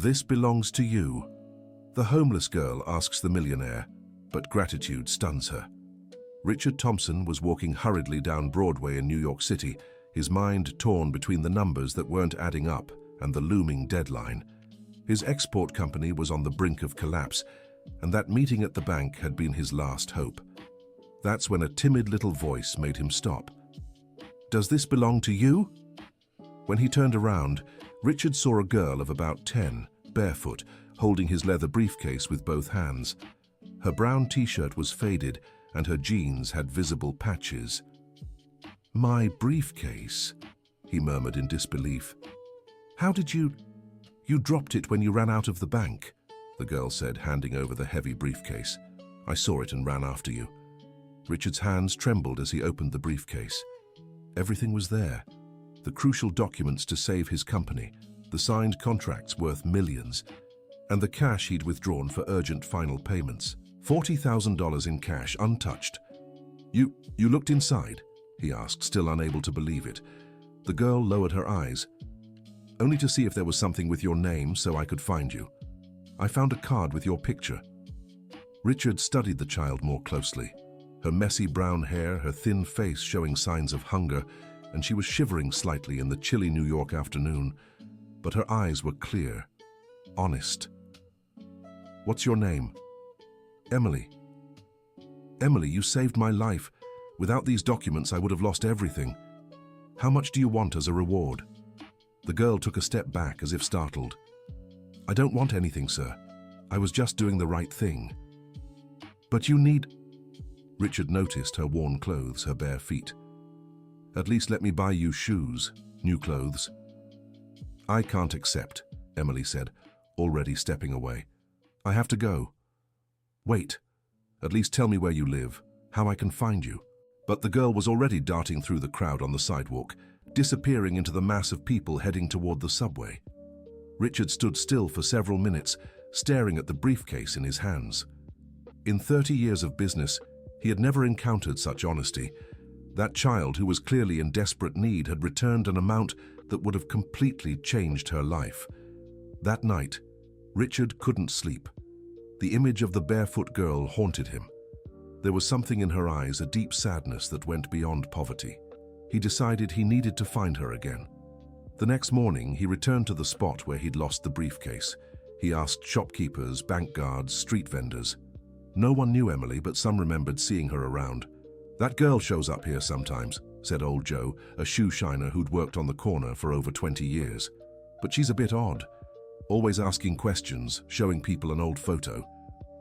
This belongs to you. The homeless girl asks the millionaire, but gratitude stuns her. Richard Thompson was walking hurriedly down Broadway in New York City, his mind torn between the numbers that weren't adding up and the looming deadline. His export company was on the brink of collapse, and that meeting at the bank had been his last hope. That's when a timid little voice made him stop. "Does this belong to you?" When he turned around, Richard saw a girl of about 10, barefoot, holding his leather briefcase with both hands. Her brown t-shirt was faded, and her jeans had visible patches. "My briefcase," he murmured in disbelief. "How did you dropped it when you ran out of the bank," the girl said, handing over the heavy briefcase. "I saw it and ran after you." Richard's hands trembled as he opened the briefcase. Everything was there. The crucial documents to save his company, the signed contracts worth millions, and the cash he'd withdrawn for urgent final payments. $40,000 in cash, untouched. You looked inside?" he asked, still unable to believe it. The girl lowered her eyes. "Only to see if there was something with your name so I could find you. I found a card with your picture." Richard studied the child more closely. Her messy brown hair, her thin face showing signs of hunger, and she was shivering slightly in the chilly New York afternoon. But her eyes were clear, honest. "What's your name?" "Emily." "Emily, you saved my life. Without these documents, I would have lost everything. How much do you want as a reward?" The girl took a step back as if startled. "I don't want anything, sir. I was just doing the right thing." "But you need—" Richard noticed her worn clothes, her bare feet. "At least let me buy you shoes, new clothes." "I can't accept," Emily said, already stepping away. "I have to go." "Wait. At least tell me where you live, how I can find you." But the girl was already darting through the crowd on the sidewalk, disappearing into the mass of people heading toward the subway. Richard stood still for several minutes, staring at the briefcase in his hands. In 30 years of business, he had never encountered such honesty. That child, who was clearly in desperate need, had returned an amount that would have completely changed her life. That night, Richard couldn't sleep. The image of the barefoot girl haunted him. There was something in her eyes, a deep sadness that went beyond poverty. He decided he needed to find her again. The next morning, he returned to the spot where he'd lost the briefcase. He asked shopkeepers, bank guards, street vendors. No one knew Emily, but some remembered seeing her around. "That girl shows up here sometimes," said old Joe, a shoe shiner who'd worked on the corner for over 20 years. "But she's a bit odd. Always asking questions, showing people an old photo."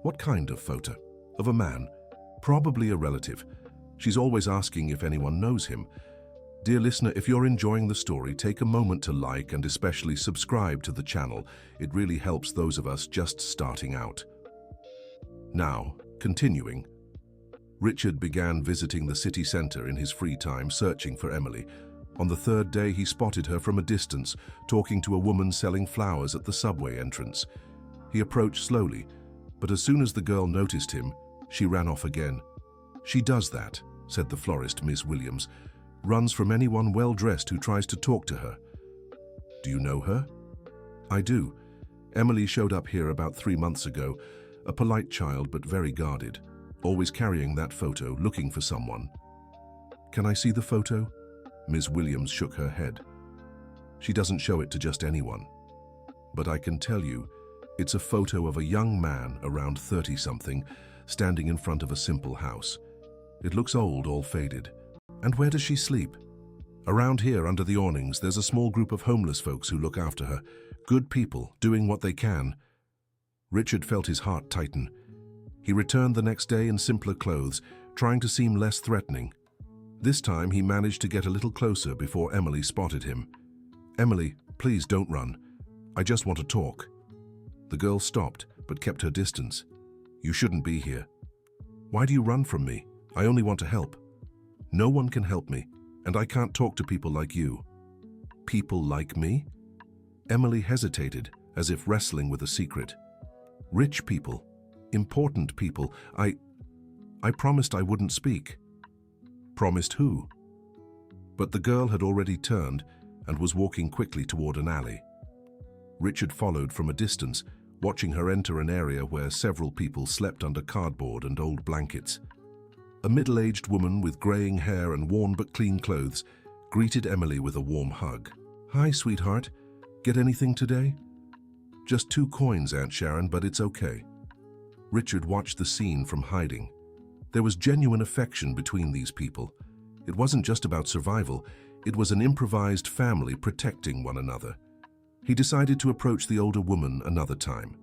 "What kind of photo?" "Of a man. Probably a relative. She's always asking if anyone knows him." Dear listener, if you're enjoying the story, take a moment to like and especially subscribe to the channel. It really helps those of us just starting out. Now, continuing. Richard began visiting the city center in his free time, searching for Emily. On the third day, he spotted her from a distance, talking to a woman selling flowers at the subway entrance. He approached slowly, but as soon as the girl noticed him, she ran off again. "She does that," said the florist, Miss Williams. "Runs from anyone well-dressed who tries to talk to her." "Do you know her?" "I do. Emily showed up here about 3 months ago. A polite child, but very guarded. Always carrying that photo, looking for someone." "Can I see the photo?" Ms. Williams shook her head. "She doesn't show it to just anyone. But I can tell you, it's a photo of a young man around 30-something, standing in front of a simple house. It looks old, all faded. And where does she sleep?" "Around here, under the awnings, there's a small group of homeless folks who look after her. Good people, doing what they can." Richard felt his heart tighten. He returned the next day in simpler clothes, trying to seem less threatening. This time, he managed to get a little closer before Emily spotted him. "Emily, please don't run. I just want to talk." The girl stopped, but kept her distance. "You shouldn't be here." "Why do you run from me? I only want to help." "No one can help me, and I can't talk to people like you." "People like me?" Emily hesitated, as if wrestling with a secret. "Rich people, important people. I promised I wouldn't speak." "Promised who?" But the girl had already turned and was walking quickly toward an alley. Richard followed from a distance, watching her enter an area where several people slept under cardboard and old blankets. A middle-aged woman with graying hair and worn but clean clothes greeted Emily with a warm hug. "Hi, sweetheart. Get anything today?" "Just 2 coins, Aunt Sharon, but it's okay." Richard watched the scene from hiding. There was genuine affection between these people. It wasn't just about survival, it was an improvised family protecting one another. He decided to approach the older woman another time.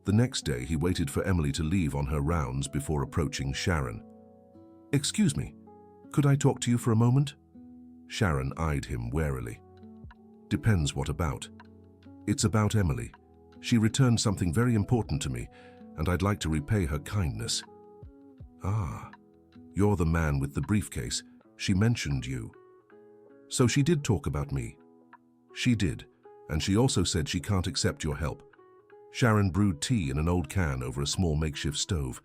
The next day, he waited for Emily to leave on her rounds before approaching Sharon. "Excuse me, could I talk to you for a moment?" Sharon eyed him warily. "Depends what about." "It's about Emily. She returned something very important to me, and I'd like to repay her kindness." "Ah, you're the man with the briefcase. She mentioned you." "So she did talk about me?" "She did, and she also said she can't accept your help." Sharon brewed tea in an old can over a small makeshift stove.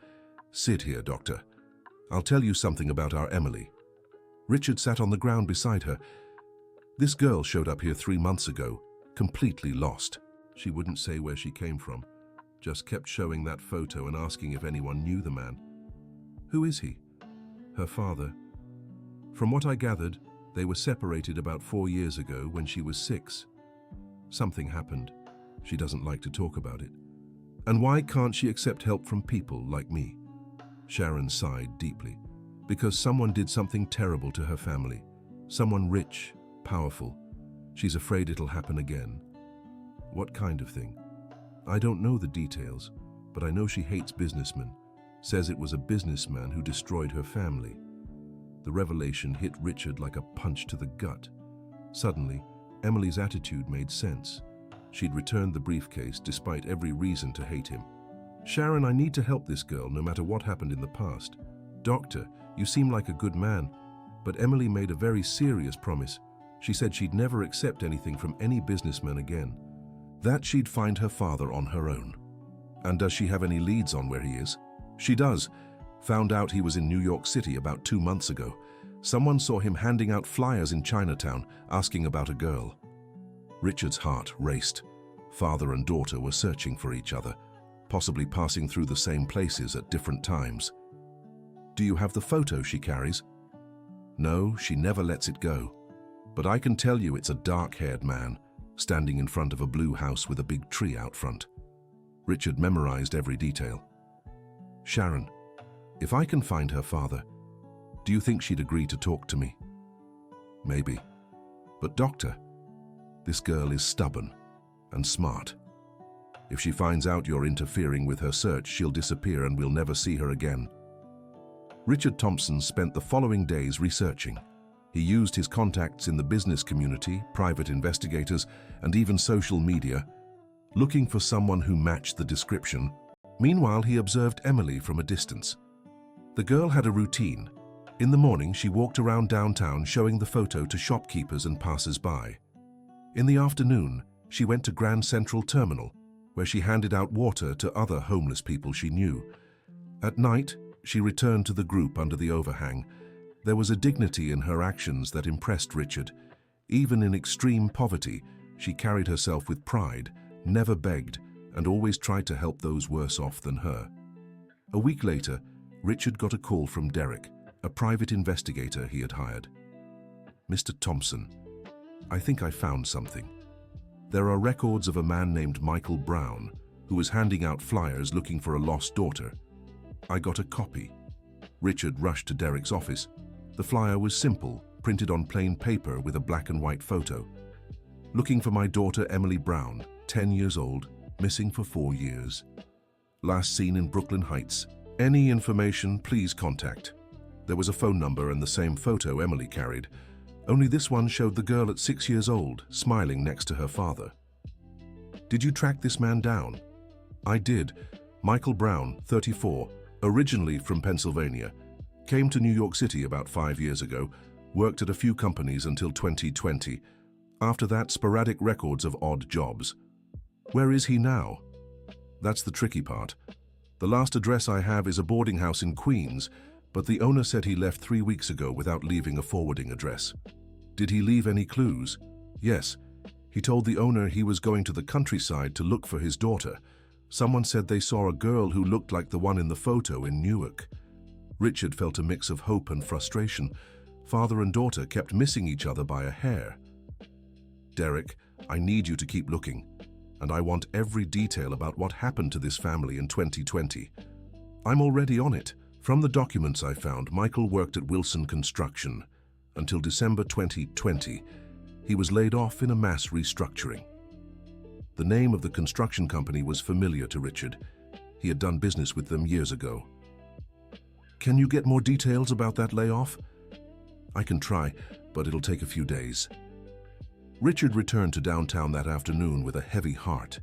"Sit here, doctor. I'll tell you something about our Emily." Richard sat on the ground beside her. "This girl showed up here 3 months ago, completely lost. She wouldn't say where she came from, just kept showing that photo and asking if anyone knew the man." "Who is he?" "Her father. From what I gathered, they were separated about 4 years ago when she was 6. Something happened. She doesn't like to talk about it. And why can't she accept help from people like me?" Sharon sighed deeply. "Because someone did something terrible to her family. Someone rich, powerful. She's afraid it'll happen again." "What kind of thing?" "I don't know the details, but I know she hates businessmen. Says it was a businessman who destroyed her family." The revelation hit Richard like a punch to the gut. Suddenly, Emily's attitude made sense. She'd returned the briefcase despite every reason to hate him. "Sharon, I need to help this girl no matter what happened in the past. Doctor, you seem like a good man, but Emily made a very serious promise. She said she'd never accept anything from any businessman again. That she'd find her father on her own." "And does she have any leads on where he is?" "She does. Found out he was in New York City about 2 months ago. Someone saw him handing out flyers in Chinatown, asking about a girl." Richard's heart raced. Father and daughter were searching for each other, possibly passing through the same places at different times. "Do you have the photo she carries?" "No, she never lets it go. But I can tell you it's a dark-haired man, standing in front of a blue house with a big tree out front." Richard memorized every detail. "Sharon, if I can find her father, do you think she'd agree to talk to me?" "Maybe. But doctor, this girl is stubborn and smart. If she finds out you're interfering with her search, she'll disappear and we'll never see her again." Richard Thompson spent the following days researching. He used his contacts in the business community, private investigators, and even social media, looking for someone who matched the description. Meanwhile, he observed Emily from a distance. The girl had a routine. In the morning, she walked around downtown showing the photo to shopkeepers and passers-by. In the afternoon, she went to Grand Central Terminal, where she handed out water to other homeless people she knew. At night, she returned to the group under the overhang. There was a dignity in her actions that impressed Richard. Even in extreme poverty, she carried herself with pride, never begged, and always tried to help those worse off than her. A week later, Richard got a call from Derek, a private investigator he had hired. "Mr. Thompson, I think I found something. There are records of a man named Michael Brown who was handing out flyers looking for a lost daughter. I got a copy." Richard rushed to Derek's office. The flyer was simple, printed on plain paper with a black and white photo. "Looking for my daughter Emily Brown, 10 years old, missing for 4 years. Last seen in Brooklyn Heights. Any information, please contact." There was a phone number and the same photo Emily carried. Only this one showed the girl at 6 years old, smiling next to her father. "Did you track this man down?" "I did. Michael Brown, 34, originally from Pennsylvania. Came to New York City about 5 years ago, worked at a few companies until 2020. After that, sporadic records of odd jobs." "Where is he now?" "That's the tricky part. The last address I have is a boarding house in Queens, but the owner said he left 3 weeks ago without leaving a forwarding address." "Did he leave any clues?" "Yes. He told the owner he was going to the countryside to look for his daughter. Someone said they saw a girl who looked like the one in the photo in Newark. Richard felt a mix of hope and frustration. Father and daughter kept missing each other by a hair. "Derek, I need you to keep looking, and I want every detail about what happened to this family in 2020. I'm already on it. From the documents I found, Michael worked at Wilson Construction until December 2020. He was laid off in a mass restructuring. The name of the construction company was familiar to Richard. He had done business with them years ago. Can you get more details about that layoff? I can try, but it'll take a few days. Richard returned to downtown that afternoon with a heavy heart.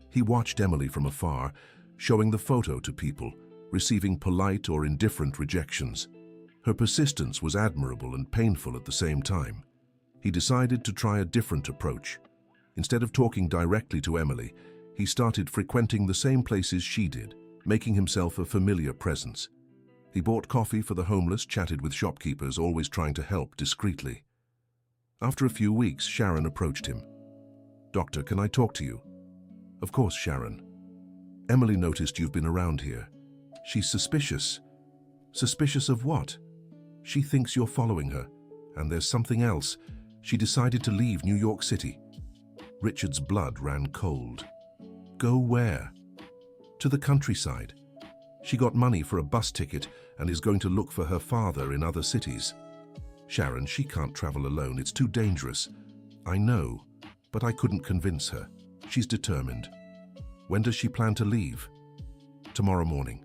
He watched Emily from afar, showing the photo to people, receiving polite or indifferent rejections. Her persistence was admirable and painful at the same time. He decided to try a different approach. Instead of talking directly to Emily, he started frequenting the same places she did, making himself a familiar presence. He bought coffee for the homeless, chatted with shopkeepers, always trying to help discreetly. After a few weeks, Sharon approached him. "Doctor, can I talk to you?" "Of course, Sharon. Emily noticed you've been around here. She's suspicious." "Suspicious of what?" "She thinks you're following her. And there's something else. She decided to leave New York City." Richard's blood ran cold. "Go where?" "To the countryside. She got money for a bus ticket and is going to look for her father in other cities." "Sharon, she can't travel alone. It's too dangerous." "I know, but I couldn't convince her. She's determined." "When does she plan to leave?" "Tomorrow morning."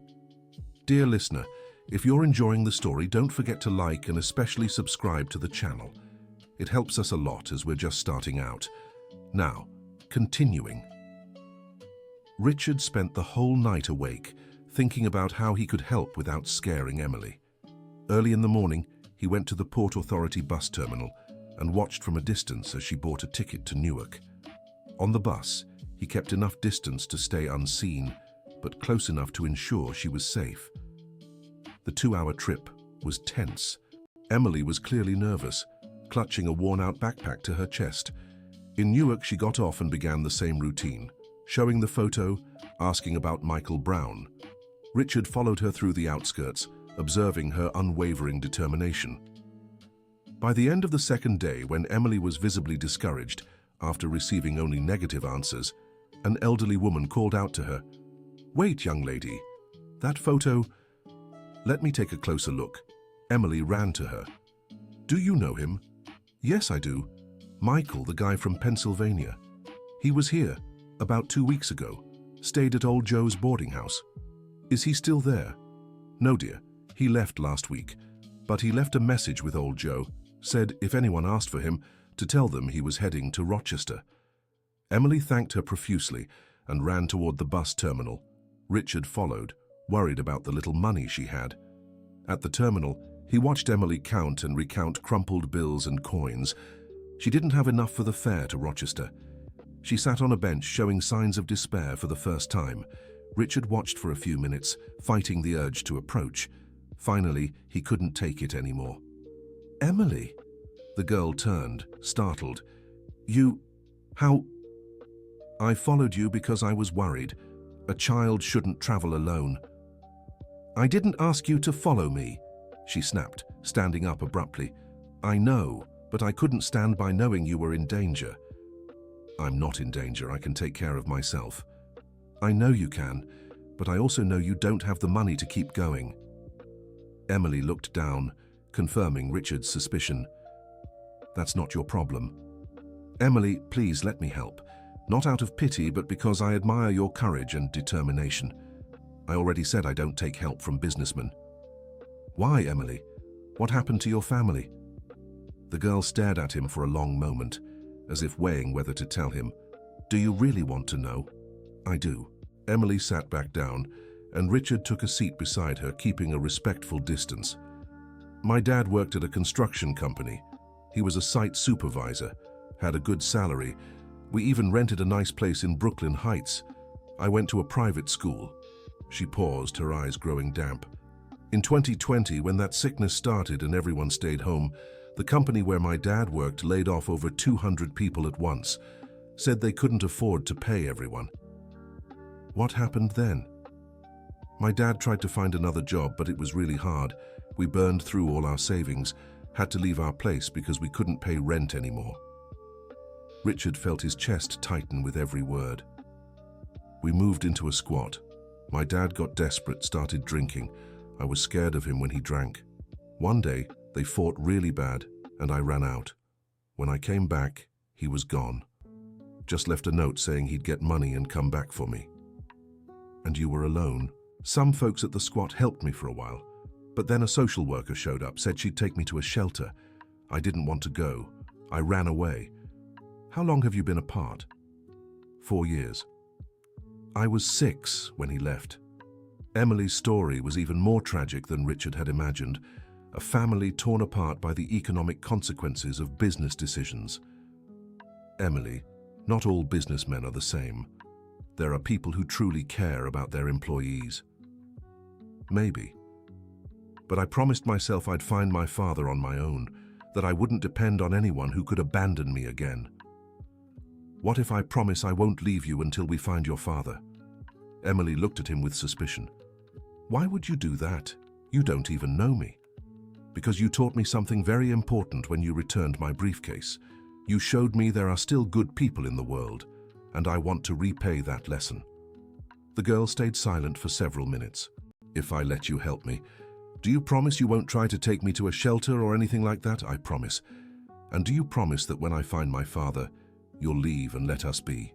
Dear listener, if you're enjoying the story, don't forget to like and especially subscribe to the channel. It helps us a lot as we're just starting out. Now, continuing. Richard spent the whole night awake, thinking about how he could help without scaring Emily. Early in the morning, he went to the Port Authority bus terminal and watched from a distance as she bought a ticket to Newark. On the bus, he kept enough distance to stay unseen, but close enough to ensure she was safe. The 2-hour trip was tense. Emily was clearly nervous, clutching a worn-out backpack to her chest. In Newark, she got off and began the same routine, showing the photo, asking about Michael Brown. Richard followed her through the outskirts, observing her unwavering determination. By the end of the second day, when Emily was visibly discouraged after receiving only negative answers, an elderly woman called out to her, "Wait, young lady, that photo..." "Let me take a closer look." Emily ran to her. "Do you know him?" "Yes, I do. Michael, the guy from Pennsylvania. He was here about 2 weeks ago, stayed at old Joe's boarding house." "Is he still there?" "No, dear. He left last week, but he left a message with old Joe, said if anyone asked for him, to tell them he was heading to Rochester." Emily thanked her profusely and ran toward the bus terminal. Richard followed, worried about the little money she had. At the terminal, he watched Emily count and recount crumpled bills and coins. She didn't have enough for the fare to Rochester. She sat on a bench showing signs of despair for the first time. Richard watched for a few minutes, fighting the urge to approach. Finally, he couldn't take it anymore. "Emily?" The girl turned, startled. How?" "I followed you because I was worried. A child shouldn't travel alone." "I didn't ask you to follow me," she snapped, standing up abruptly. "I know, but I couldn't stand by knowing you were in danger." "I'm not in danger. I can take care of myself." "I know you can, but I also know you don't have the money to keep going." Emily looked down, confirming Richard's suspicion. "That's not your problem." "Emily, please let me help. Not out of pity, but because I admire your courage and determination. I already said I don't take help from businessmen." "Why, Emily? What happened to your family?" The girl stared at him for a long moment, as if weighing whether to tell him. "Do you really want to know?" "I do." Emily sat back down, and Richard took a seat beside her, keeping a respectful distance. "My dad worked at a construction company. He was a site supervisor, had a good salary. We even rented a nice place in Brooklyn Heights. I went to a private school." She paused, her eyes growing damp. "In 2020, when that sickness started and everyone stayed home, the company where my dad worked laid off over 200 people at once. said they couldn't afford to pay everyone. What happened then? My dad tried to find another job, but it was really hard. We burned through all our savings, had to leave our place because we couldn't pay rent anymore. Richard felt his chest tighten with every word. We moved into a squat. My dad got desperate, started drinking. I was scared of him when he drank. One day, they fought really bad, and I ran out. When I came back, he was gone. Just left a note saying he'd get money and come back for me. And you were alone? Some folks at the squat helped me for a while, but then a social worker showed up, said she'd take me to a shelter. I didn't want to go. I ran away. How long have you been apart? 4 years. I was 6 when he left. Emily's story was even more tragic than Richard had imagined. A family torn apart by the economic consequences of business decisions. Emily, not all businessmen are the same. There are people who truly care about their employees. Maybe. But I promised myself I'd find my father on my own, that I wouldn't depend on anyone who could abandon me again. What if I promise I won't leave you until we find your father? Emily looked at him with suspicion. Why would you do that? You don't even know me. Because you taught me something very important when you returned my briefcase. You showed me there are still good people in the world, and I want to repay that lesson. The girl stayed silent for several minutes. If I let you help me, do you promise you won't try to take me to a shelter or anything like that? I promise. And do you promise that when I find my father, you'll leave and let us be?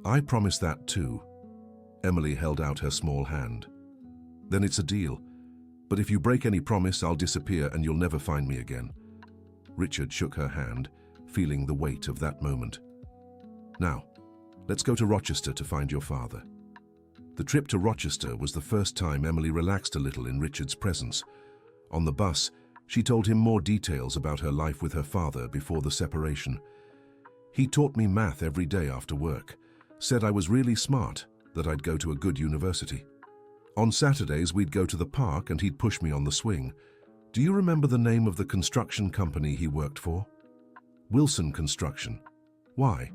I promise that too. Emily held out her small hand. Then it's a deal. But if you break any promise, I'll disappear and you'll never find me again. Richard shook her hand, feeling the weight of that moment. Now, let's go to Rochester to find your father. The trip to Rochester was the first time Emily relaxed a little in Richard's presence. On the bus, she told him more details about her life with her father before the separation. He taught me math every day after work, said I was really smart, that I'd go to a good university. On Saturdays, we'd go to the park and he'd push me on the swing. Do you remember the name of the construction company he worked for? Wilson Construction. Why?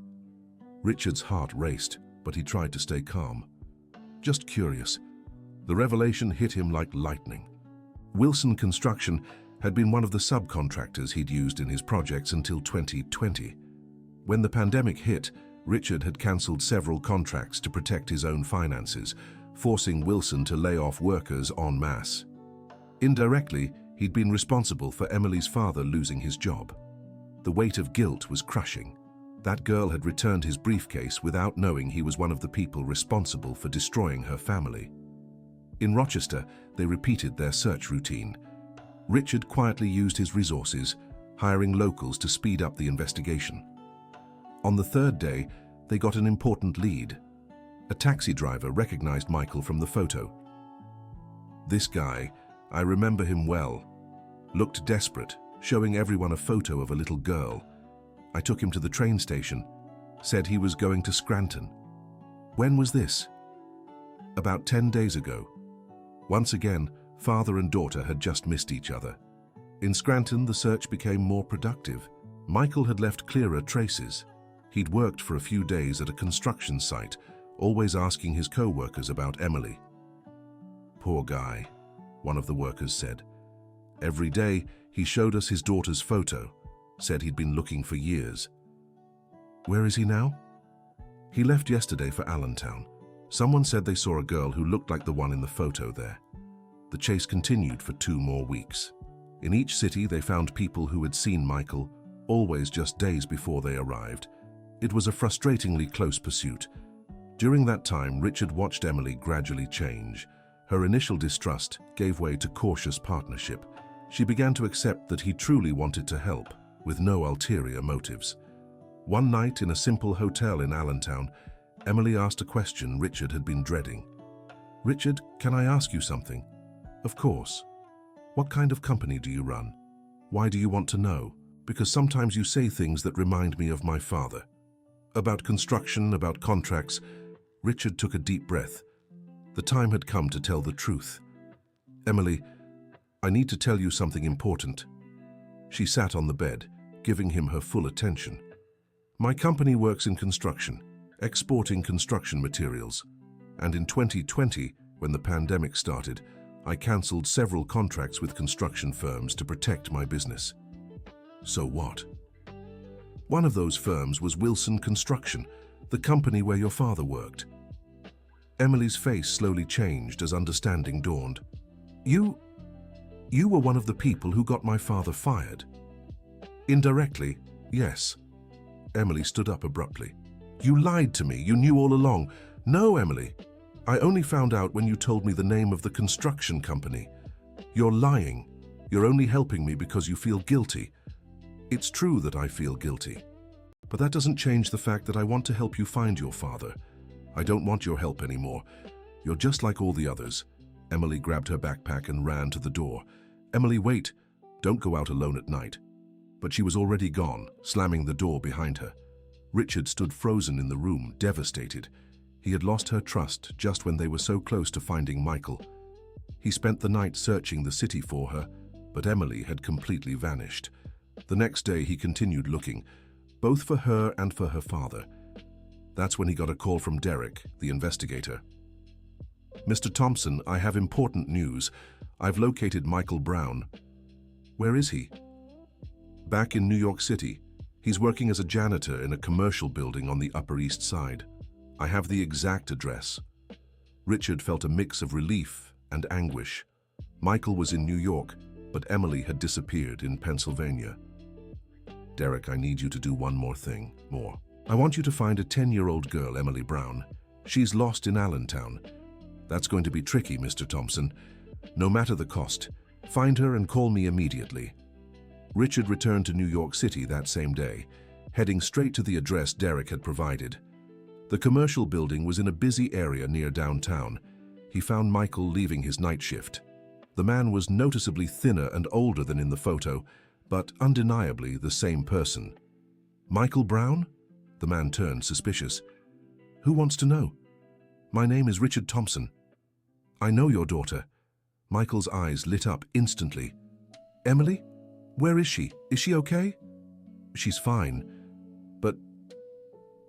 Richard's heart raced, but he tried to stay calm. Just curious. The revelation hit him like lightning. Wilson Construction had been one of the subcontractors he'd used in his projects until 2020. When the pandemic hit, Richard had cancelled several contracts to protect his own finances, forcing Wilson to lay off workers en masse. Indirectly, he'd been responsible for Emily's father losing his job. The weight of guilt was crushing. That girl had returned his briefcase without knowing he was one of the people responsible for destroying her family. In Rochester, they repeated their search routine. Richard quietly used his resources, hiring locals to speed up the investigation. On the third day, they got an important lead. A taxi driver recognized Michael from the photo. This guy, I remember him well, looked desperate, showing everyone a photo of a little girl. I took him to the train station, said he was going to Scranton. When was this? About 10 days ago. Once again, father and daughter had just missed each other. In Scranton, the search became more productive. Michael had left clearer traces. He'd worked for a few days at a construction site, always asking his co-workers about Emily. Poor guy, one of the workers said. Every day, he showed us his daughter's photo, said he'd been looking for years. Where is he now? He left yesterday for Allentown. Someone said they saw a girl who looked like the one in the photo there. The chase continued for 2 more weeks. In each city, they found people who had seen Michael, always just days before they arrived. It was a frustratingly close pursuit. During that time, Richard watched Emily gradually change. Her initial distrust gave way to cautious partnership. She began to accept that he truly wanted to help, with no ulterior motives. One night in a simple hotel in Allentown, Emily asked a question Richard had been dreading. "Richard, can I ask you something?" "Of course." "What kind of company do you run? Why do you want to know? Because sometimes you say things that remind me of my father." About construction, about contracts. Richard took a deep breath. The time had come to tell the truth. "Emily, I need to tell you something important." She sat on the bed, giving him her full attention. My company works in construction, exporting construction materials. And in 2020, when the pandemic started, I cancelled several contracts with construction firms to protect my business. So what? One of those firms was Wilson Construction, the company where your father worked. Emily's face slowly changed as understanding dawned. You were one of the people who got my father fired. Indirectly, yes. Emily stood up abruptly. You lied to me. You knew all along. No, Emily. I only found out when you told me the name of the construction company. You're lying. You're only helping me because you feel guilty. It's true that I feel guilty. But that doesn't change the fact that I want to help you find your father. I don't want your help anymore. You're just like all the others. Emily grabbed her backpack and ran to the door. Emily, wait. Don't go out alone at night. But she was already gone, slamming the door behind her. Richard stood frozen in the room, devastated. He had lost her trust just when they were so close to finding Michael. He spent the night searching the city for her, but Emily had completely vanished. The next day he continued looking, both for her and for her father. That's when he got a call from Derek, the investigator. Mr. Thompson, I have important news. I've located Michael Brown. Where is he? Back in New York City. He's working as a janitor in a commercial building on the Upper East Side. I have the exact address. Richard felt a mix of relief and anguish. Michael was in New York, but Emily had disappeared in Pennsylvania. Derek, I need you to do one more thing. I want you to find a 10-year-old girl, Emily Brown. She's lost in Allentown. That's going to be tricky, Mr. Thompson. No matter the cost, find her and call me immediately. Richard returned to New York City that same day, heading straight to the address Derek had provided. The commercial building was in a busy area near downtown. He found Michael leaving his night shift. The man was noticeably thinner and older than in the photo, but undeniably the same person. Michael Brown? The man turned, suspicious. Who wants to know? My name is Richard Thompson. I know your daughter. Michael's eyes lit up instantly. Emily? Where is she? Is she okay? She's fine, but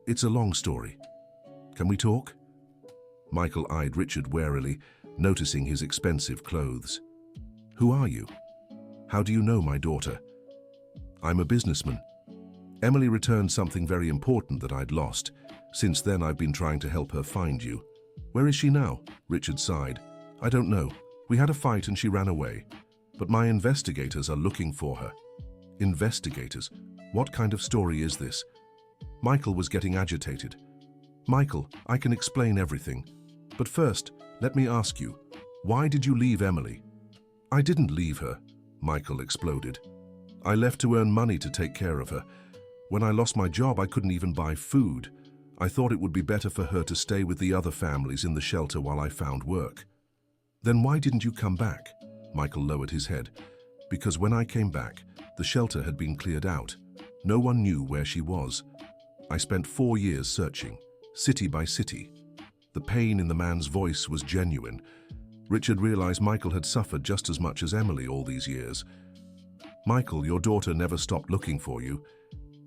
it's a long story. Can we talk? Michael eyed Richard warily, noticing his expensive clothes. Who are you? How do you know my daughter? I'm a businessman. Emily returned something very important that I'd lost. Since then, I've been trying to help her find you. Where is she now? Richard sighed. I don't know. We had a fight and she ran away. But my investigators are looking for her. Investigators? What kind of story is this? Michael was getting agitated. Michael, I can explain everything. But first, let me ask you, why did you leave Emily? I didn't leave her, Michael exploded. I left to earn money to take care of her. When I lost my job, I couldn't even buy food. I thought it would be better for her to stay with the other families in the shelter while I found work. Then why didn't you come back? Michael lowered his head. Because when I came back, the shelter had been cleared out. No one knew where she was. I spent 4 years searching, city by city. The pain in the man's voice was genuine. Richard realized Michael had suffered just as much as Emily all these years. Michael, your daughter never stopped looking for you.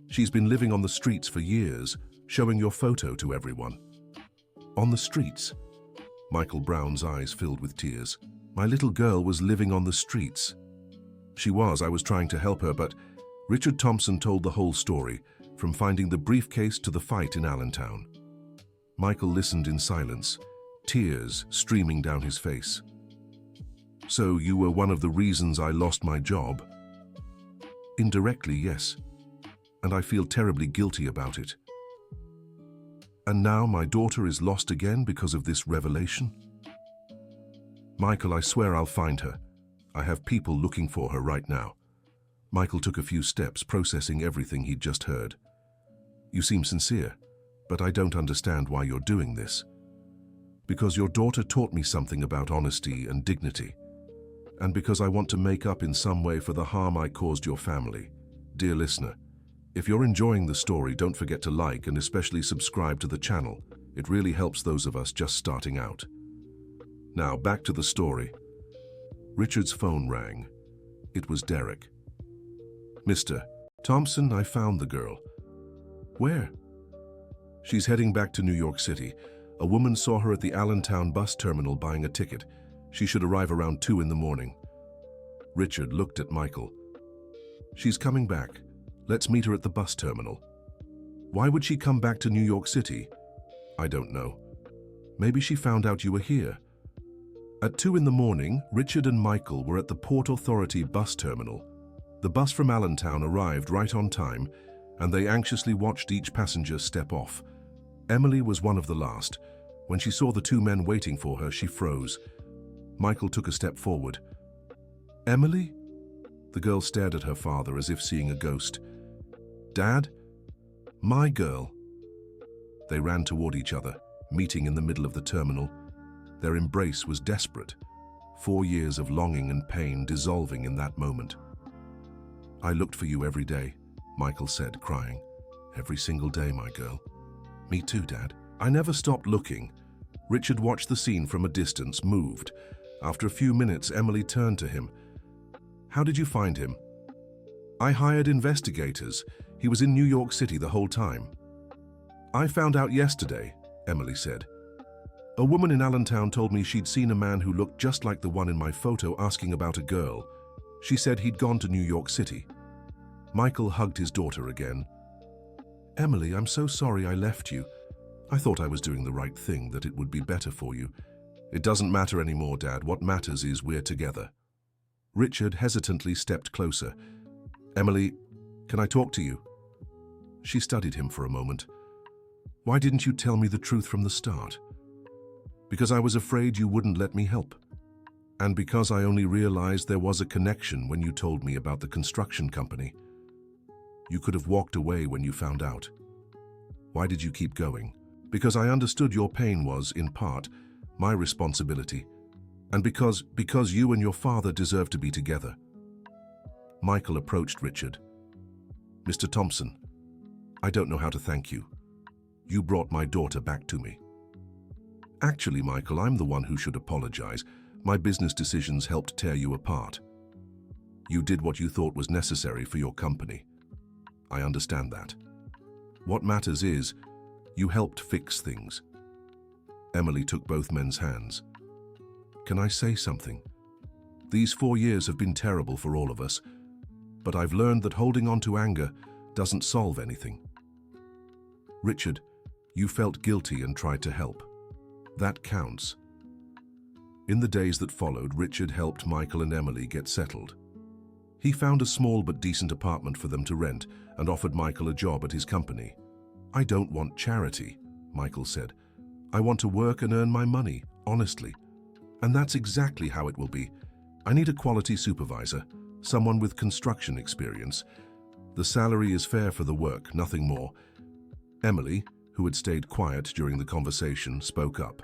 She's been living on the streets for years, showing your photo to everyone. On the streets? Michael Brown's eyes filled with tears. My little girl was living on the streets. She was. I was trying to help her, but Richard Thompson told the whole story, from finding the briefcase to the fight in Allentown. Michael listened in silence, tears streaming down his face. So you were one of the reasons I lost my job? Indirectly, yes. And I feel terribly guilty about it. And now my daughter is lost again because of this revelation? Michael, I swear I'll find her. I have people looking for her right now. Michael took a few steps, processing everything he'd just heard. You seem sincere, but I don't understand why you're doing this. Because your daughter taught me something about honesty and dignity. And because I want to make up in some way for the harm I caused your family. Dear listener, if you're enjoying the story, don't forget to like and especially subscribe to the channel. It really helps those of us just starting out. Now, back to the story. Richard's phone rang. It was Derek. Mr. Thompson, I found the girl. Where? She's heading back to New York City. A woman saw her at the Allentown bus terminal buying a ticket. She should arrive around 2 in the morning. Richard looked at Michael. She's coming back. Let's meet her at the bus terminal. Why would she come back to New York City? I don't know. Maybe she found out you were here. At 2 in the morning, Richard and Michael were at the Port Authority bus terminal. The bus from Allentown arrived right on time, and they anxiously watched each passenger step off. Emily was one of the last. When she saw the 2 men waiting for her, she froze. Michael took a step forward. Emily? The girl stared at her father as if seeing a ghost. Dad? My girl. They ran toward each other, meeting in the middle of the terminal. Their embrace was desperate. 4 years of longing and pain dissolving in that moment. I looked for you every day, Michael said, crying. Every single day, my girl. Me too, Dad. I never stopped looking. Richard watched the scene from a distance, moved. After a few minutes, Emily turned to him. How did you find him? I hired investigators. He was in New York City the whole time. I found out yesterday, Emily said. A woman in Allentown told me she'd seen a man who looked just like the one in my photo asking about a girl. She said he'd gone to New York City. Michael hugged his daughter again. Emily, I'm so sorry I left you. I thought I was doing the right thing, that it would be better for you. It doesn't matter anymore, Dad. What matters is we're together. Richard hesitantly stepped closer. Emily, can I talk to you? She studied him for a moment. Why didn't you tell me the truth from the start? Because I was afraid you wouldn't let me help. And because I only realized there was a connection when you told me about the construction company. You could have walked away when you found out. Why did you keep going? Because I understood your pain was, in part, my responsibility. And because you and your father deserve to be together. Michael approached Richard. Mr. Thompson, I don't know how to thank you. You brought my daughter back to me. Actually, Michael, I'm the one who should apologize. My business decisions helped tear you apart. You did what you thought was necessary for your company. I understand that. What matters is, you helped fix things. Emily took both men's hands. Can I say something? These 4 years have been terrible for all of us, but I've learned that holding on to anger doesn't solve anything. Richard, you felt guilty and tried to help. That counts. In the days that followed, Richard helped Michael and Emily get settled. He found a small but decent apartment for them to rent and offered Michael a job at his company. I don't want charity, Michael said. I want to work and earn my money, honestly. And that's exactly how it will be. I need a quality supervisor, someone with construction experience. The salary is fair for the work, nothing more. Emily, who had stayed quiet during the conversation, spoke up.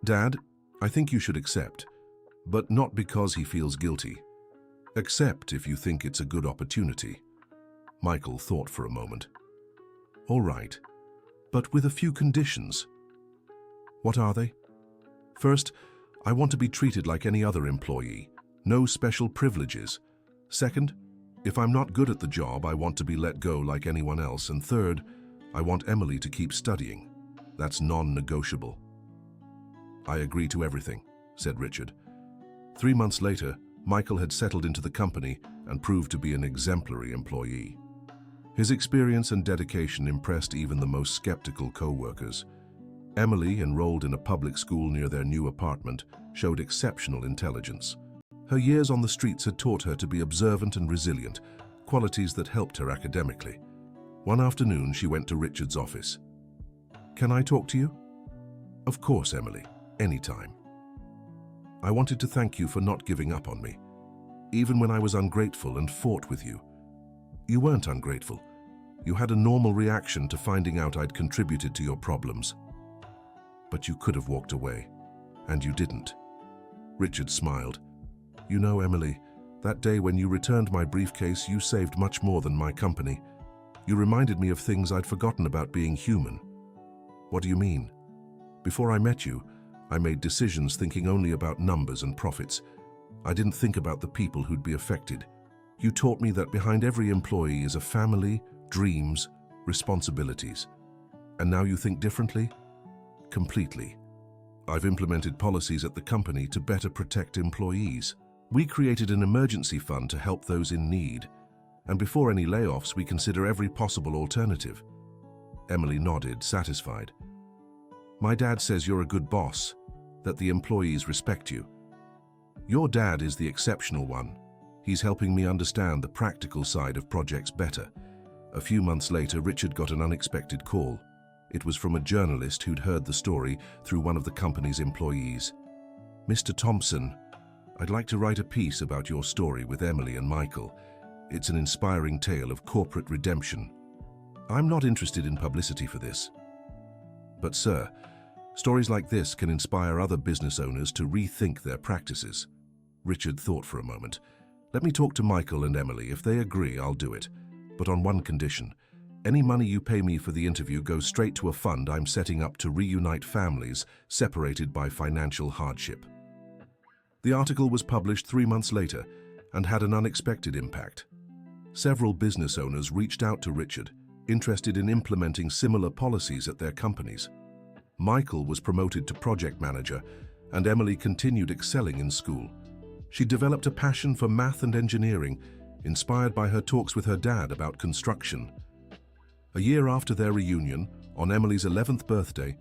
Dad, I think you should accept, but not because he feels guilty. Accept if you think it's a good opportunity. Michael thought for a moment. All right, but with a few conditions. What are they? First, I want to be treated like any other employee. No special privileges. Second, if I'm not good at the job, I want to be let go like anyone else. And third, I want Emily to keep studying. That's non-negotiable. I agree to everything, said Richard. 3 months later, Michael had settled into the company and proved to be an exemplary employee. His experience and dedication impressed even the most skeptical co-workers. Emily, enrolled in a public school near their new apartment, showed exceptional intelligence. Her years on the streets had taught her to be observant and resilient, qualities that helped her academically. One afternoon, she went to Richard's office. Can I talk to you? Of course, Emily, anytime. I wanted to thank you for not giving up on me, even when I was ungrateful and fought with you. You weren't ungrateful. You had a normal reaction to finding out I'd contributed to your problems. But you could have walked away, and you didn't. Richard smiled. You know, Emily, that day when you returned my briefcase, you saved much more than my company. You reminded me of things I'd forgotten about being human. What do you mean? Before I met you, I made decisions thinking only about numbers and profits. I didn't think about the people who'd be affected. You taught me that behind every employee is a family, dreams, responsibilities. And now you think differently? Completely. I've implemented policies at the company to better protect employees. We created an emergency fund to help those in need. And before any layoffs, we consider every possible alternative. Emily nodded, satisfied. My dad says you're a good boss, that the employees respect you. Your dad is the exceptional one. He's helping me understand the practical side of projects better. A few months later, Richard got an unexpected call. It was from a journalist who'd heard the story through one of the company's employees. Mr. Thompson, I'd like to write a piece about your story with Emily and Michael. It's an inspiring tale of corporate redemption. I'm not interested in publicity for this. But sir, stories like this can inspire other business owners to rethink their practices. Richard thought for a moment. Let me talk to Michael and Emily. If they agree, I'll do it. But on one condition. Any money you pay me for the interview goes straight to a fund I'm setting up to reunite families separated by financial hardship. The article was published 3 months later and had an unexpected impact. Several business owners reached out to Richard, interested in implementing similar policies at their companies. Michael was promoted to project manager, and Emily continued excelling in school. She developed a passion for math and engineering, inspired by her talks with her dad about construction. A year after their reunion, on Emily's 11th birthday,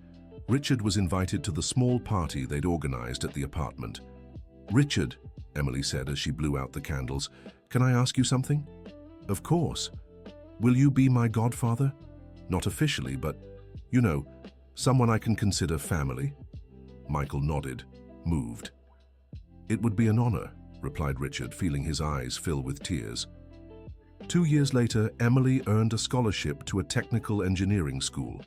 Richard was invited to the small party they'd organized at the apartment. Richard, Emily said as she blew out the candles, can I ask you something? Of course. Will you be my godfather? Not officially, but, you know, someone I can consider family? Michael nodded, moved. It would be an honor, replied Richard, feeling his eyes fill with tears. 2 years later, Emily earned a scholarship to a technical engineering school.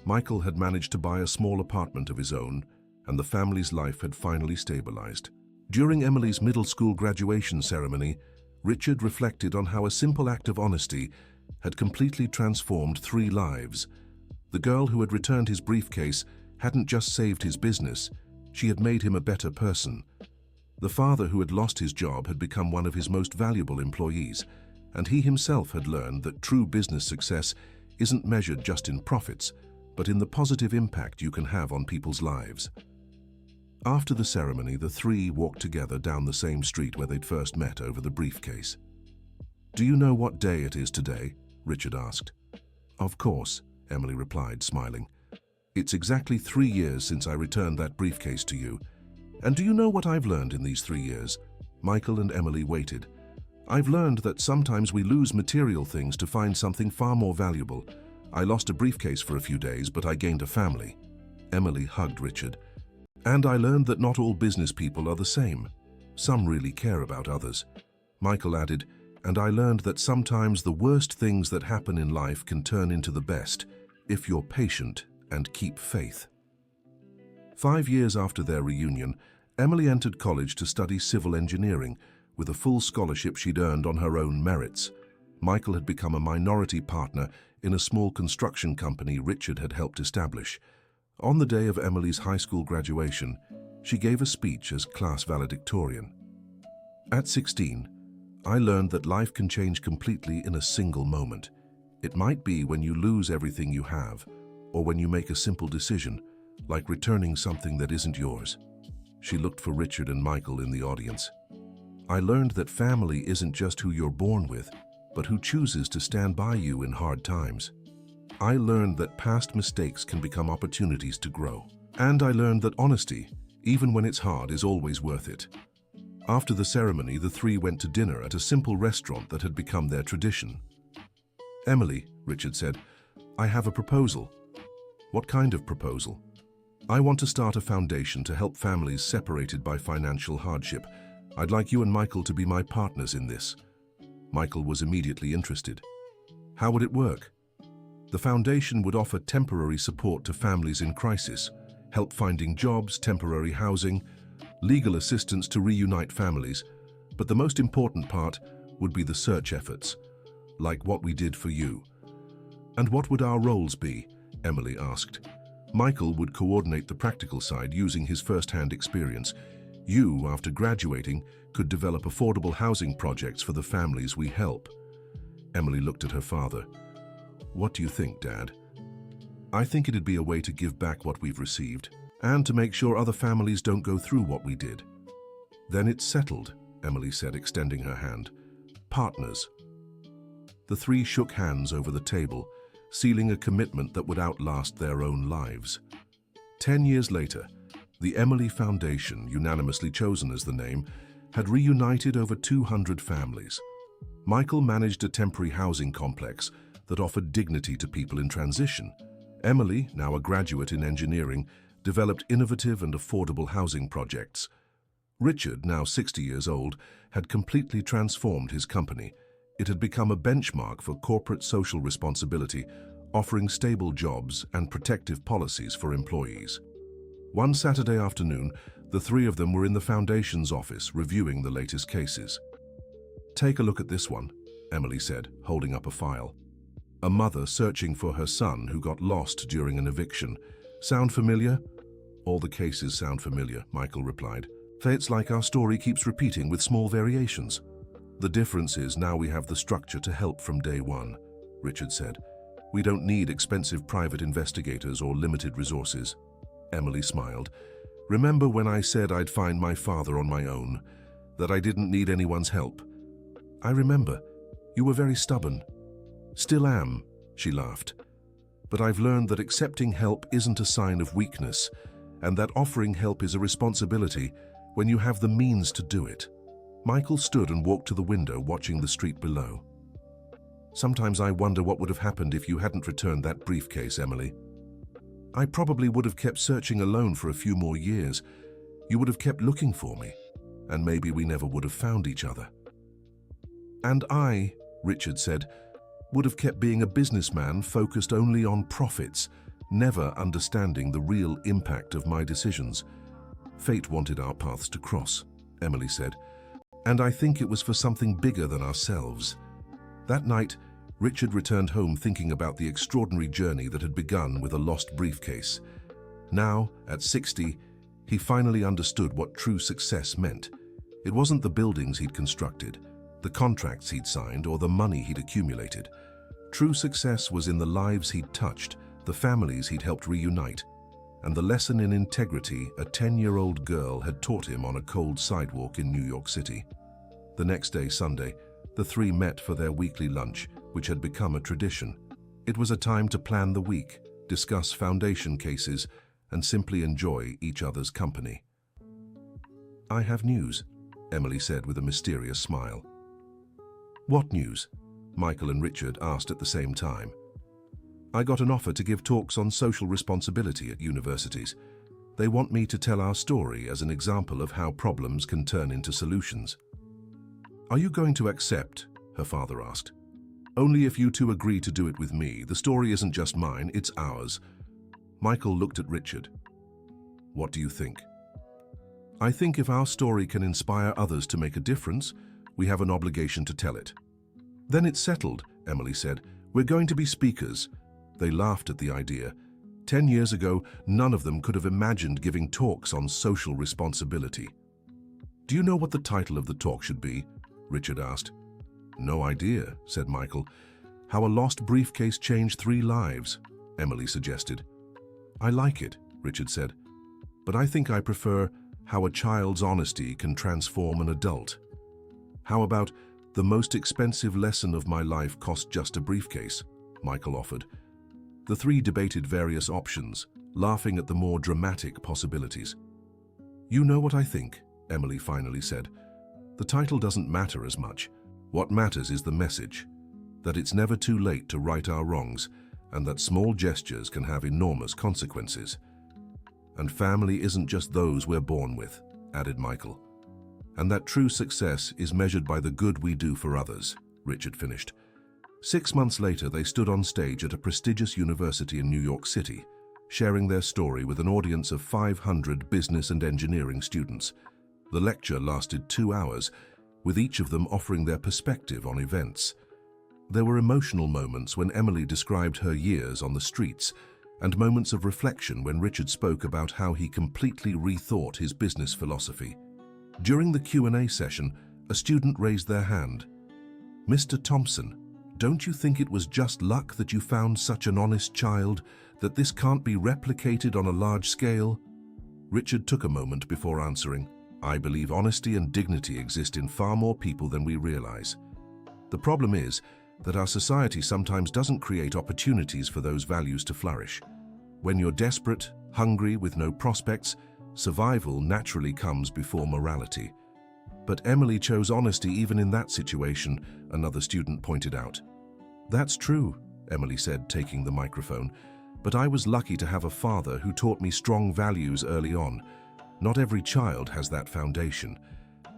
Michael had managed to buy a small apartment of his own, and the family's life had finally stabilized. During Emily's middle school graduation ceremony, Richard reflected on how a simple act of honesty had completely transformed 3 lives. The girl who had returned his briefcase hadn't just saved his business, she had made him a better person. The father who had lost his job had become one of his most valuable employees, and he himself had learned that true business success isn't measured just in profits, but in the positive impact you can have on people's lives. After the ceremony, the 3 walked together down the same street where they'd first met over the briefcase. Do you know what day it is today? Richard asked. Of course, Emily replied, smiling. It's exactly 3 years since I returned that briefcase to you. And do you know what I've learned in these 3 years? Michael and Emily waited. I've learned that sometimes we lose material things to find something far more valuable. I lost a briefcase for a few days, but I gained a family. Emily hugged Richard. And I learned that not all business people are the same. Some really care about others. Michael added, and I learned that sometimes the worst things that happen in life can turn into the best, if you're patient and keep faith. 5 years after their reunion, Emily entered college to study civil engineering, with a full scholarship she'd earned on her own merits. Michael had become a minority partner in a small construction company Richard had helped establish. On the day of Emily's high school graduation, she gave a speech as class valedictorian. At 16, I learned that life can change completely in a single moment. It might be when you lose everything you have, or when you make a simple decision, like returning something that isn't yours. She looked for Richard and Michael in the audience. I learned that family isn't just who you're born with, but who chooses to stand by you in hard times. I learned that past mistakes can become opportunities to grow. And I learned that honesty, even when it's hard, is always worth it. After the ceremony, the 3 went to dinner at a simple restaurant that had become their tradition. Emily, Richard said, I have a proposal. What kind of proposal? I want to start a foundation to help families separated by financial hardship. I'd like you and Michael to be my partners in this. Michael was immediately interested. How would it work? The foundation would offer temporary support to families in crisis, help finding jobs, temporary housing, legal assistance to reunite families, but the most important part would be the search efforts, like what we did for you. And what would our roles be? Emily asked. Michael would coordinate the practical side using his first-hand experience. You, after graduating, could develop affordable housing projects for the families we help. Emily looked at her father. What do you think, Dad? I think it'd be a way to give back what we've received and to make sure other families don't go through what we did. Then it's settled, Emily said, extending her hand. Partners. The three shook hands over the table, sealing a commitment that would outlast their own lives. 10 years later, the Emily Foundation, unanimously chosen as the name, had reunited over 200 families. Michael managed a temporary housing complex that offered dignity to people in transition. Emily, now a graduate in engineering, developed innovative and affordable housing projects. Richard, now 60 years old, had completely transformed his company. It had become a benchmark for corporate social responsibility, offering stable jobs and protective policies for employees. One Saturday afternoon, the three of them were in the Foundation's office reviewing the latest cases. "Take a look at this one," Emily said, holding up a file. A mother searching for her son who got lost during an eviction. "Sound familiar?" "All the cases sound familiar," Michael replied. "It's like our story keeps repeating with small variations. The difference is now we have the structure to help from day one," Richard said. "We don't need expensive private investigators or limited resources." Emily smiled. "Remember when I said I'd find my father on my own, that I didn't need anyone's help?" "I remember. You were very stubborn." "Still am," she laughed. "But I've learned that accepting help isn't a sign of weakness, and that offering help is a responsibility when you have the means to do it." Michael stood and walked to the window, watching the street below. "Sometimes I wonder what would have happened if you hadn't returned that briefcase, Emily. I probably would have kept searching alone for a few more years. You would have kept looking for me, and maybe we never would have found each other." "And I," Richard said, "would have kept being a businessman focused only on profits, never understanding the real impact of my decisions. Fate wanted our paths to cross," Emily said, "and I think it was for something bigger than ourselves." That night, Richard returned home thinking about the extraordinary journey that had begun with a lost briefcase. Now, at 60, he finally understood what true success meant. It wasn't the buildings he'd constructed, the contracts he'd signed, or the money he'd accumulated. True success was in the lives he'd touched, the families he'd helped reunite, and the lesson in integrity a 10-year-old girl had taught him on a cold sidewalk in New York City. The next day, Sunday, the three met for their weekly lunch, which had become a tradition. It was a time to plan the week, discuss foundation cases, and simply enjoy each other's company. "I have news," Emily said with a mysterious smile. "What news?" Michael and Richard asked at the same time. "I got an offer to give talks on social responsibility at universities. They want me to tell our story as an example of how problems can turn into solutions." "Are you going to accept?" her father asked. "Only if you two agree to do it with me. The story isn't just mine, it's ours." Michael looked at Richard. "What do you think?" "I think if our story can inspire others to make a difference, we have an obligation to tell it." "Then it's settled," Emily said. "We're going to be speakers." They laughed at the idea. 10 years ago, none of them could have imagined giving talks on social responsibility. "Do you know what the title of the talk should be?" Richard asked. "No idea," said Michael. "How a lost briefcase changed 3 lives," Emily suggested. "I like it," Richard said. "But I think I prefer how a child's honesty can transform an adult." "How about the most expensive lesson of my life cost just a briefcase?" Michael offered. The three debated various options, laughing at the more dramatic possibilities. "You know what I think," Emily finally said. "The title doesn't matter as much. What matters is the message, that it's never too late to right our wrongs, and that small gestures can have enormous consequences. And family isn't just those we're born with," added Michael. "And that true success is measured by the good we do for others," Richard finished. 6 months later, they stood on stage at a prestigious university in New York City, sharing their story with an audience of 500 business and engineering students. The lecture lasted 2 hours, with each of them offering their perspective on events. There were emotional moments when Emily described her years on the streets, and moments of reflection when Richard spoke about how he completely rethought his business philosophy. During the Q&A session, a student raised their hand. "Mr. Thompson, don't you think it was just luck that you found such an honest child, that this can't be replicated on a large scale? Richard took a moment before answering. I believe honesty and dignity exist in far more people than we realize. The problem is that our society sometimes doesn't create opportunities for those values to flourish. When you're desperate, hungry, with no prospects, survival naturally comes before morality. But Emily chose honesty even in that situation, another student pointed out. That's true, Emily said, taking the microphone, but I was lucky to have a father who taught me strong values early on. Not every child has that foundation.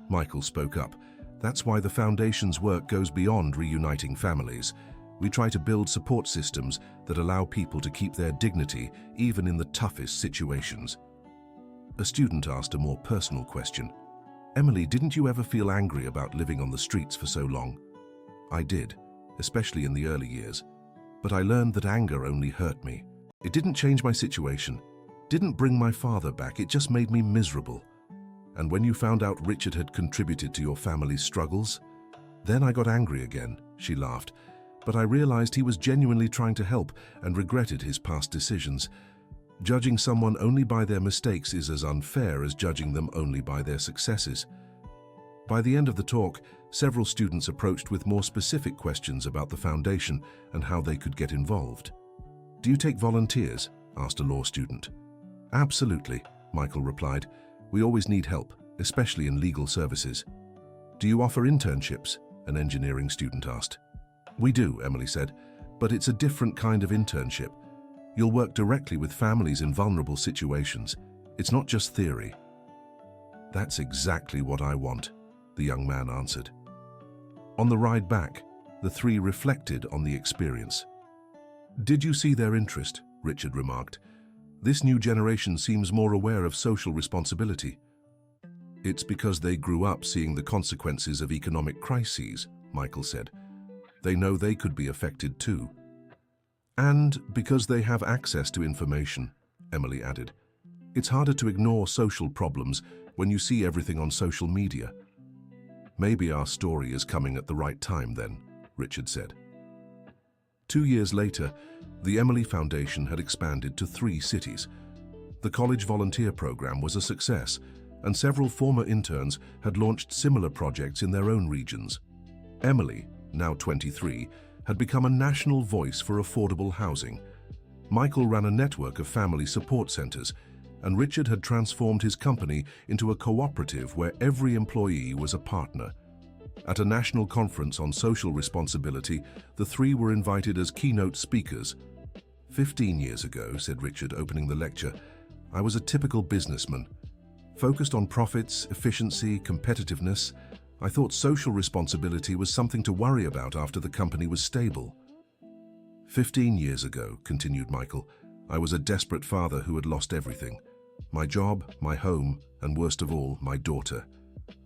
Michael spoke up. That's why the Foundation's work goes beyond reuniting families. We try to build support systems that allow people to keep their dignity even in the toughest situations. A student asked a more personal question. Emily, didn't you ever feel angry about living on the streets for so long? I did, especially in the early years. But I learned that anger only hurt me. It didn't change my situation, didn't bring my father back, it just made me miserable. And when you found out Richard had contributed to your family's struggles, then I got angry again, she laughed. But I realized he was genuinely trying to help and regretted his past decisions. Judging someone only by their mistakes is as unfair as judging them only by their successes. By the end of the talk, several students approached with more specific questions about the foundation and how they could get involved. Do you take volunteers? Asked a law student. Absolutely, Michael replied. We always need help, especially in legal services. Do you offer internships? An engineering student asked. We do, Emily said, but it's a different kind of internship. You'll work directly with families in vulnerable situations. It's not just theory. That's exactly what I want, the young man answered. On the ride back, the three reflected on the experience. Did you see their interest? Richard remarked. This new generation seems more aware of social responsibility. It's because they grew up seeing the consequences of economic crises, Michael said. They know they could be affected too. And because they have access to information, Emily added. It's harder to ignore social problems when you see everything on social media. Maybe our story is coming at the right time then, Richard said. 2 years later, the Emily Foundation had expanded to 3 cities. The college volunteer program was a success, and several former interns had launched similar projects in their own regions. Emily, now 23, had become a national voice for affordable housing. Michael ran a network of family support centers, and Richard had transformed his company into a cooperative where every employee was a partner. At a national conference on social responsibility, the 3 were invited as keynote speakers. 15 years ago, said Richard, opening the lecture, I was a typical businessman. Focused on profits, efficiency, competitiveness, I thought social responsibility was something to worry about after the company was stable. 15 years ago, continued Michael, I was a desperate father who had lost everything. My job, my home, and worst of all, my daughter.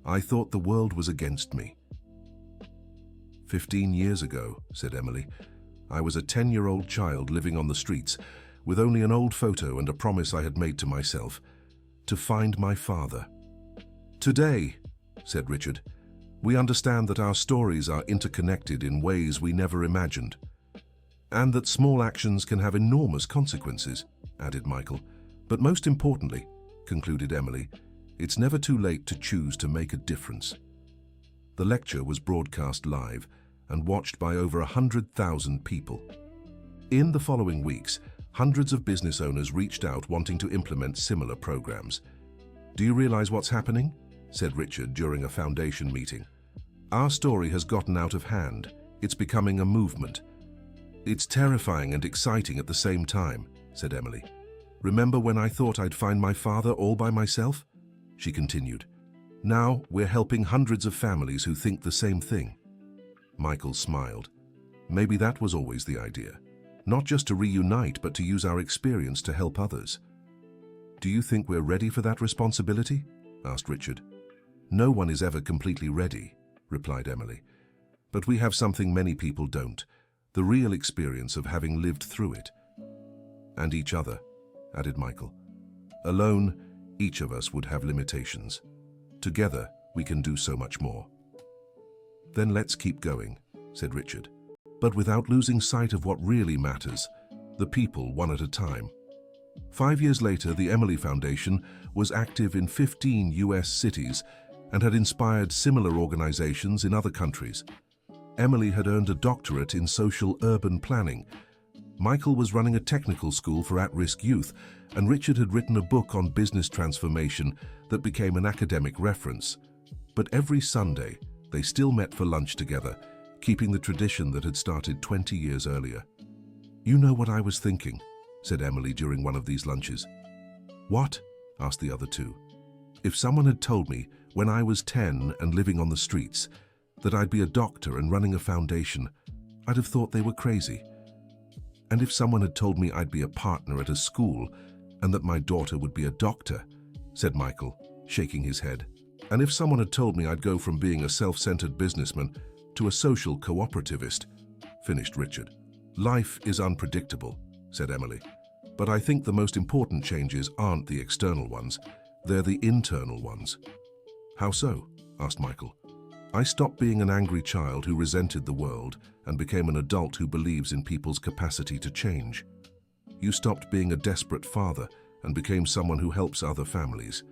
I thought the world was against me. 15 years ago, said Emily, I was a 10-year-old child living on the streets, with only an old photo and a promise I had made to myself, to find my father. Today, said Richard, we understand that our stories are interconnected in ways we never imagined, and that small actions can have enormous consequences, added Michael. But most importantly, concluded Emily, it's never too late to choose to make a difference. The lecture was broadcast live and watched by over 100,000 people. In the following weeks, hundreds of business owners reached out wanting to implement similar programs. Do you realize what's happening? Said Richard during a foundation meeting. Our story has gotten out of hand. It's becoming a movement. It's terrifying and exciting at the same time, said Emily. Remember when I thought I'd find my father all by myself? She continued. Now we're helping hundreds of families who think the same thing. Michael smiled. Maybe that was always the idea. Not just to reunite, but to use our experience to help others. Do you think we're ready for that responsibility? Asked Richard. No one is ever completely ready, replied Emily. But we have something many people don't, the real experience of having lived through it. And each other, added Michael. Alone, each of us would have limitations. Together, we can do so much more. Then let's keep going, said Richard. but without losing sight of what really matters, the people one at a time. 5 years later, the Emily Foundation was active in 15 US cities and had inspired similar organizations in other countries. Emily had earned a doctorate in social urban planning. Michael was running a technical school for at-risk youth, and Richard had written a book on business transformation that became an academic reference. But every Sunday, they still met for lunch together, keeping the tradition that had started 20 years earlier. "You know what I was thinking," said Emily during one of these lunches. "What?" asked the other two. "If someone had told me when I was 10 and living on the streets that I'd be a doctor and running a foundation, I'd have thought they were crazy. And if someone had told me I'd be a partner at a school and that my daughter would be a doctor," said Michael, shaking his head. "And if someone had told me I'd go from being a self-centered businessman to a social cooperativist," finished Richard. "Life is unpredictable," said Emily. "But I think the most important changes aren't the external ones, they're the internal ones." "How so?" asked Michael. "I stopped being an angry child who resented the world and became an adult who believes in people's capacity to change. You stopped being a desperate father and became someone who helps other families.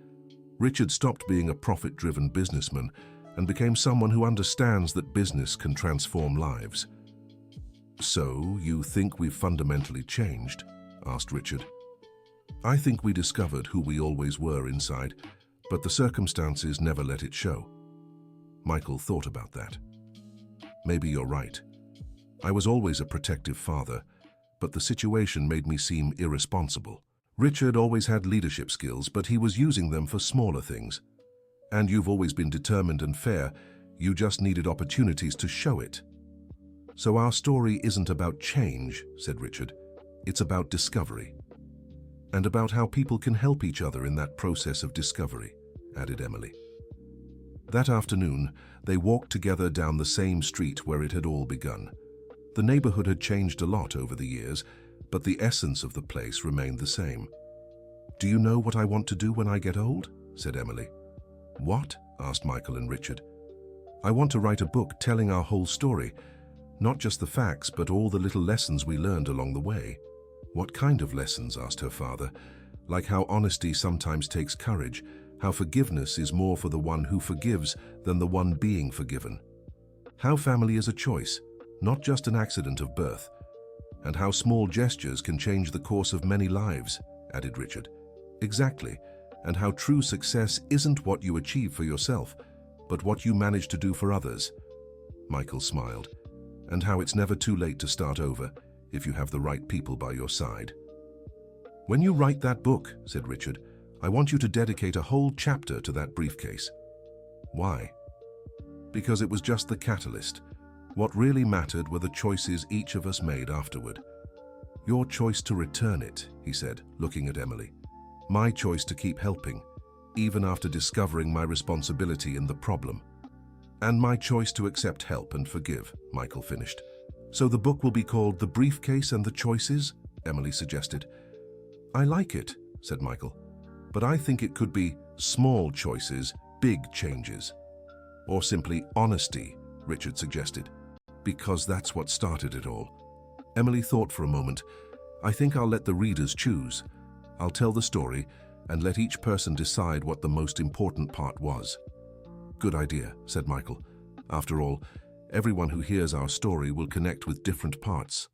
Richard stopped being a profit-driven businessman and became someone who understands that business can transform lives." "So, you think we've fundamentally changed?" asked Richard. "I think we discovered who we always were inside, but the circumstances never let it show." Michael thought about that. "Maybe you're right. I was always a protective father, but the situation made me seem irresponsible. Richard always had leadership skills, but he was using them for smaller things. And you've always been determined and fair, you just needed opportunities to show it." "So our story isn't about change," said Richard. "It's about discovery. And about how people can help each other in that process of discovery," added Emily. That afternoon, they walked together down the same street where it had all begun. The neighborhood had changed a lot over the years, but the essence of the place remained the same. "Do you know what I want to do when I get old?" said Emily. "What?" asked Michael and Richard. "I want to write a book telling our whole story, not just the facts, but all the little lessons we learned along the way." "What kind of lessons?" asked her father. "Like how honesty sometimes takes courage, how forgiveness is more for the one who forgives than the one being forgiven. How family is a choice, not just an accident of birth. And how small gestures can change the course of many lives," added Richard. "Exactly, and how true success isn't what you achieve for yourself, but what you manage to do for others." Michael smiled. "And how it's never too late to start over if you have the right people by your side." "When you write that book," said Richard, "I want you to dedicate a whole chapter to that briefcase." "Why?" "Because it was just the catalyst. What really mattered were the choices each of us made afterward." "Your choice to return it," he said, looking at Emily. "My choice to keep helping, even after discovering my responsibility in the problem." "And my choice to accept help and forgive," Michael finished. "So the book will be called The Briefcase and the Choices?" Emily suggested. "I like it," said Michael. "But I think it could be Small Choices, Big Changes." Or simply Honesty, Richard suggested. "Because that's what started it all." Emily thought for a moment. "I think I'll let the readers choose. I'll tell the story and let each person decide what the most important part was." "Good idea," said Michael. "After all, everyone who hears our story will connect with different parts."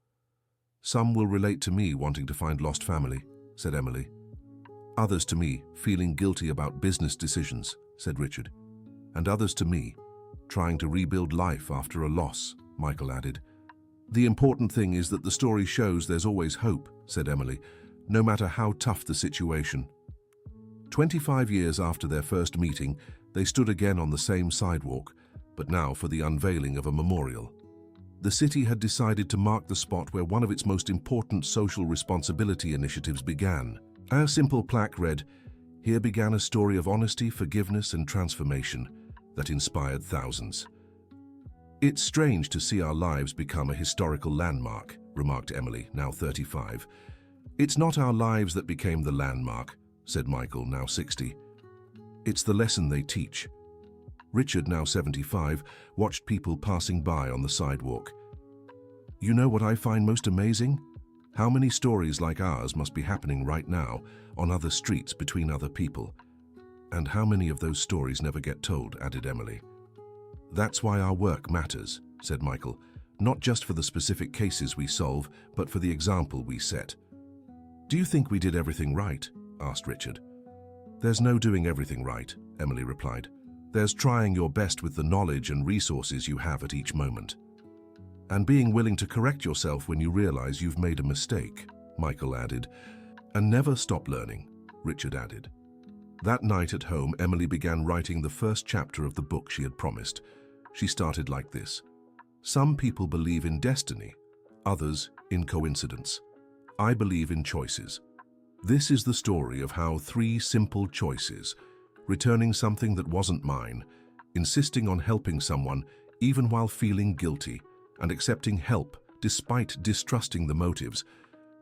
"Some will relate to me wanting to find lost family," said Emily. "Others to me feeling guilty about business decisions," said Richard. "And others to me trying to rebuild life after a loss," Michael added. "The important thing is that the story shows there's always hope," said Emily, "no matter how tough the situation." 25 years after their first meeting, they stood again on the same sidewalk, but now for the unveiling of a memorial. The city had decided to mark the spot where one of its most important social responsibility initiatives began. A simple plaque read, "Here began a story of honesty, forgiveness, and transformation that inspired thousands." "It's strange to see our lives become a historical landmark," remarked Emily, now 35. "It's not our lives that became the landmark," said Michael, now 60. "It's the lesson they teach." Richard, now 75, watched people passing by on the sidewalk. You know what I find most amazing? How many stories like ours must be happening right now on other streets between other people? And how many of those stories never get told, added Emily. That's why our work matters, said Michael, not just for the specific cases we solve, but for the example we set. Do you think we did everything right? Asked Richard. There's no doing everything right, Emily replied. There's trying your best with the knowledge and resources you have at each moment. And being willing to correct yourself when you realize you've made a mistake, Michael added. And never stop learning, Richard added. That night at home, Emily began writing the first chapter of the book she had promised. She started like this. Some people believe in destiny, others in coincidence. I believe in choices. This is the story of how 3 simple choices, returning something that wasn't mine, insisting on helping someone even while feeling guilty, and accepting help despite distrusting the motives,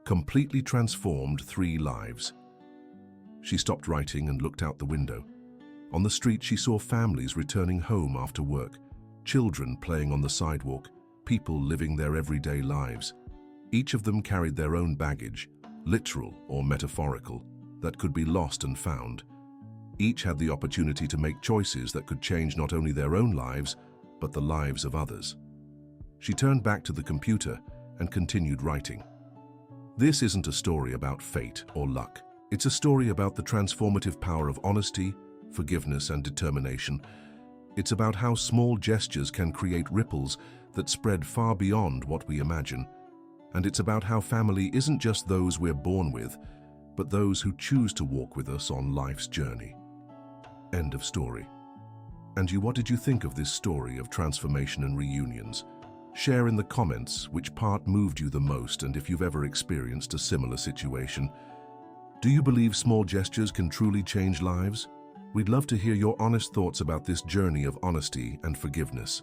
completely transformed 3 lives. She stopped writing and looked out the window. On the street, she saw families returning home after work, children playing on the sidewalk, people living their everyday lives. Each of them carried their own baggage, literal or metaphorical, that could be lost and found. Each had the opportunity to make choices that could change not only their own lives, but the lives of others. She turned back to the computer and continued writing. This isn't a story about fate or luck. It's a story about the transformative power of honesty, forgiveness, and determination. It's about how small gestures can create ripples that spread far beyond what we imagine. And it's about how family isn't just those we're born with, but those who choose to walk with us on life's journey. End of story. And what did you think of this story of transformation and reunions? Share in the comments which part moved you the most and if you've ever experienced a similar situation. Do you believe small gestures can truly change lives? We'd love to hear your honest thoughts about this journey of honesty and forgiveness.